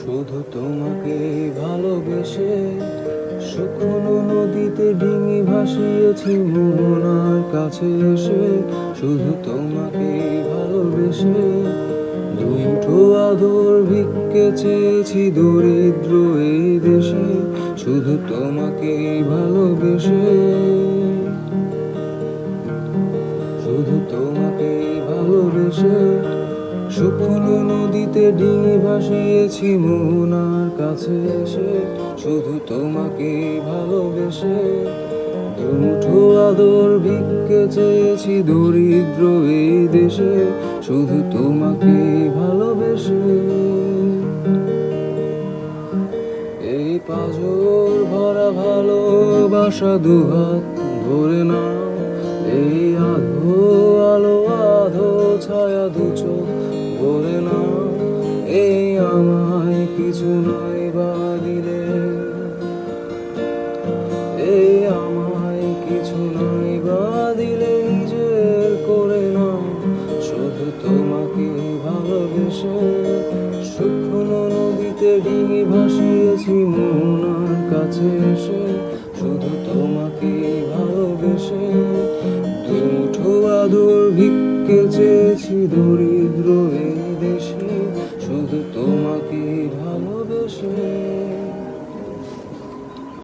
শুধু তোমাকে ভালোবেসে শুকনো নদীতে ডিঙি ভাসিয়েছি মোহনার কাছে এসে। শুধু তোমাকে ভালোবেসে দুমুঠো আদর ভিক্ষে চেয়েছি দরিদ্র এই দেশে। শুধু তোমাকে ভালোবেসে, শুধু তোমাকে ভালোবেসে শুকনো নদীতে ডিঙি ভাসিয়েছি মোহনার কাছে এসে। শুধু তোমাকে ভালোবেসে দুমুঠো আদর ভিক্ষে চেয়েছি দরিদ্র এই দেশে। শুধু তোমাকে ভালোবেসে এই পাঁজর ভরা ভালোবাসা দুহাত ধরে নাও। এই আধো আলো আধো ছায়া দু চোখ ভরে নাও। এই আমায় কিছু নয় বা দিলে, এই আমায় কিছু নয় বা দিলে নিজের করে নাও। শুধু তোমাকে ভালোবেসে শুকনো নদীতে ডিঙি ভাসিয়েছি মোহনার কাছে এসে। শুধু তোমাকে ভালোবেসে দুমুঠো আদর ভিক্ষে চেয়েছি দরিদ্র এই দেশে। শুধু তোমাকে ভালোবেসে।